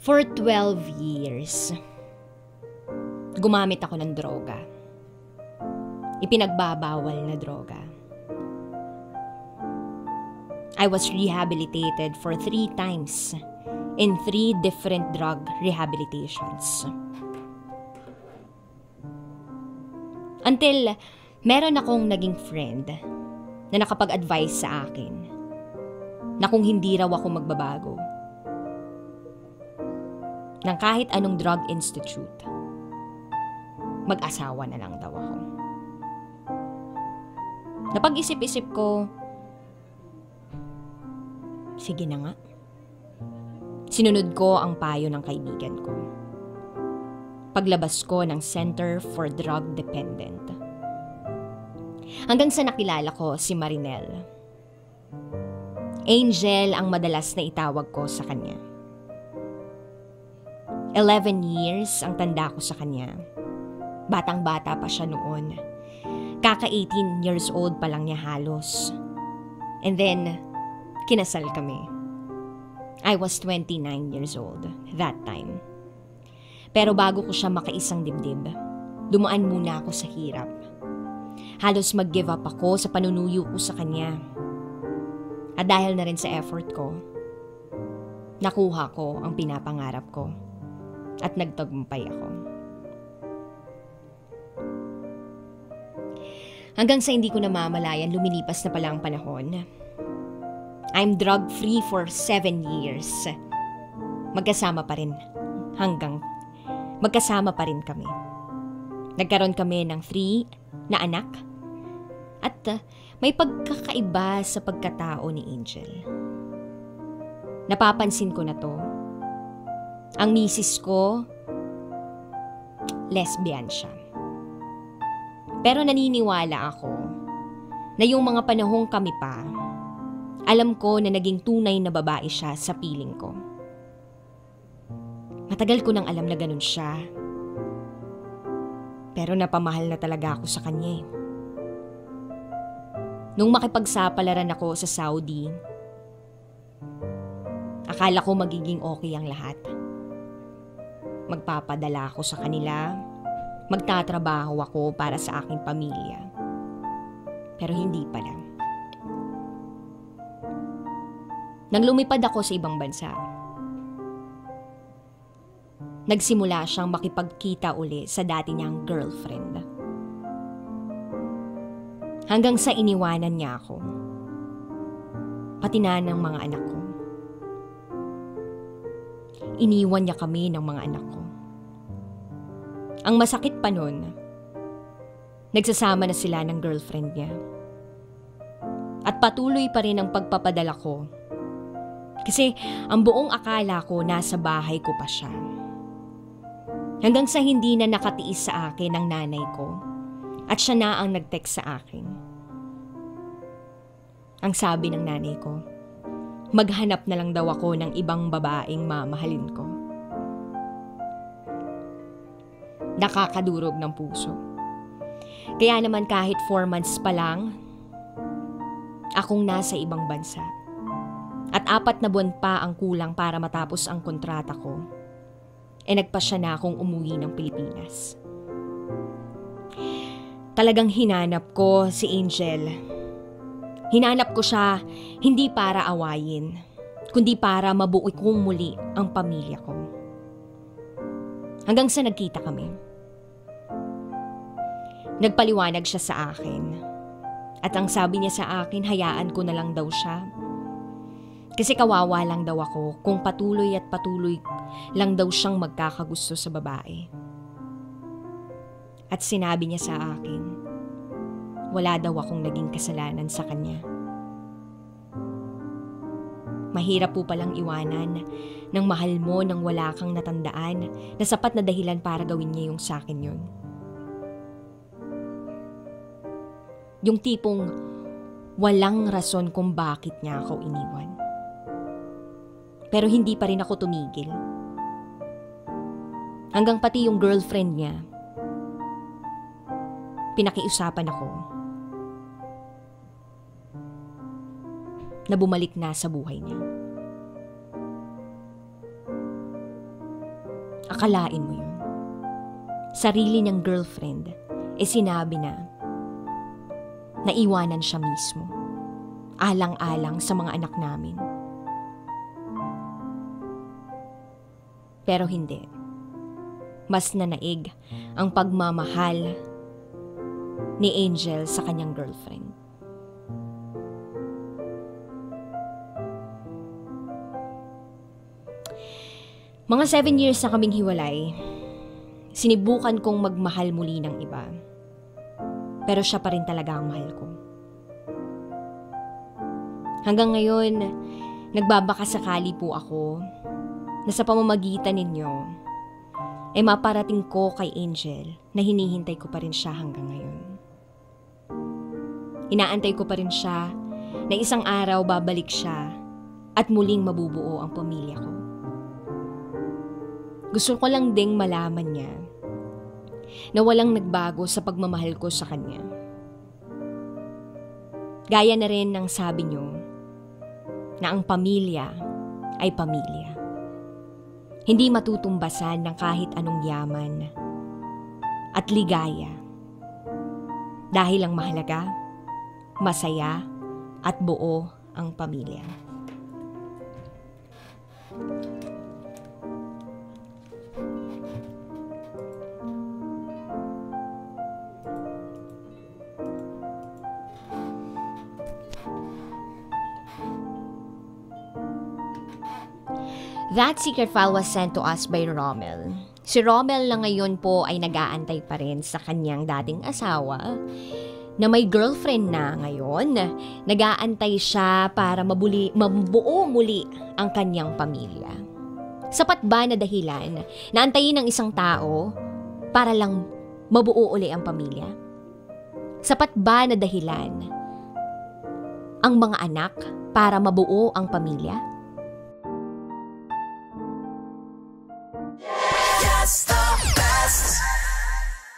For 12 years, gumamit ako ng droga. Ipinagbabawal na droga. I was rehabilitated for 3 times in 3 different drug rehabilitations. Until meron akong naging friend na nakapag-advise sa akin na kung hindi raw ako magbabago, ng kahit anong drug institute, mag-asawa na lang daw ako. Napag-isip-isip ko, sige na nga. Sinunod ko ang payo ng kaibigan ko. Paglabas ko ng Center for Drug Dependent. Hanggang sa nakilala ko si Marinel. Angel ang madalas na itawag ko sa kanya. 11 years ang tanda ko sa kanya. Batang-bata pa siya noon. Kaka 18 years old pa lang niya halos. And then, kinasal kami. I was 29 years old that time. Pero bago ko siya makaisang dibdib, dumaan muna ako sa hirap. Halos mag-give up ako sa panunuyo ko sa kanya. At dahil na rin sa effort ko, nakuha ko ang pinapangarap ko. At nagtagumpay ako. Hanggang sa hindi ko namamalayan, lumilipas na pala ang panahon. I'm drug-free for 7 years. Magkasama pa rin kami. Nagkaroon kami ng 3 na anak. At may pagkakaiba sa pagkatao ni Angel. Napapansin ko na to. Ang misis ko, lesbian siya. Pero naniniwala ako na yung mga panahong kami pa, alam ko na naging tunay na babae siya sa piling ko. Matagal ko nang alam na ganun siya. Pero napamahal na talaga ako sa kanya. Nung makipagsapalaran ako sa Saudi, akala ko magiging okay ang lahat. Magpapadala ako sa kanila, magtatrabaho ako para sa aking pamilya. Pero hindi pala. Nang lumipad ako sa ibang bansa, nagsimula siyang makipagkita uli sa dati niyang girlfriend. Hanggang sa iniwanan niya ako, pati na ng mga anak ko. Iniwan niya kami ng mga anak ko. Ang masakit pa nun, nagsasama na sila ng girlfriend niya. At patuloy pa rin ang pagpapadala ko. Kasi ang buong akala ko nasa bahay ko pa siya. Hanggang sa hindi na nakatiis sa akin ang nanay ko at siya na ang nag-text sa akin. Ang sabi ng nanay ko, maghanap na lang daw ako ng ibang babaeng mamahalin ko. Nakakadurog ng puso. Kaya naman kahit 4 months pa lang, akong nasa ibang bansa. At 4 na buwan pa ang kulang para matapos ang kontrata ko. Nagpasya na akong umuwi ng Pilipinas. Talagang hinanap ko si Angel. Hinanap ko siya hindi para awayin, kundi para mabuo kong muli ang pamilya ko. Hanggang sa nagkita kami. Nagpaliwanag siya sa akin. At ang sabi niya sa akin, hayaan ko na lang daw siya. Kasi kawawa lang daw ako kung patuloy at patuloy lang daw siyang magkakagusto sa babae. At sinabi niya sa akin, wala daw akong naging kasalanan sa kanya. Mahirap po palang iwanan ng mahal mo nang wala kang natandaan na sapat na dahilan para gawin niya yung sa akin yun. Yung tipong walang rason kung bakit niya ako iniwan. Pero hindi pa rin ako tumigil. Hanggang pati yung girlfriend niya, pinakiusapan ako na bumalik na sa buhay niya. Akalain mo yun. Sarili niyang girlfriend, sinabi na naiwanan siya mismo. Alang-alang sa mga anak namin. Pero hindi. Mas nanaig ang pagmamahal ni Angel sa kanyang girlfriend. Mga 7 years na kaming hiwalay, sinibukan kong magmahal muli ng iba. Pero siya pa rin talaga ang mahal ko. Hanggang ngayon, nagbabakasakali po ako na sa pamamagitan ninyo, maparating ko kay Angel na hinihintay ko pa rin siya hanggang ngayon. Inaantay ko pa rin siya na isang araw babalik siya at muling mabubuo ang pamilya ko. Gusto ko lang ding malaman niya na walang nagbago sa pagmamahal ko sa kanya. Gaya na rin ng sabi niyo na ang pamilya ay pamilya. Hindi matutumbasan ng kahit anong yaman at ligaya. Dahil ang mahalaga, masaya at buo ang pamilya. That secret file was sent to us by Rommel. Si Rommel na ngayon po ay nag-aantay pa rin sa kanyang dating asawa na may girlfriend na ngayon. Nag-aantay siya para mabuo muli ang kanyang pamilya. Sapat ba na dahilan na antayin ng isang tao para lang mabuo uli ang pamilya? Sapat ba na dahilan ang mga anak para mabuo ang pamilya? Stop.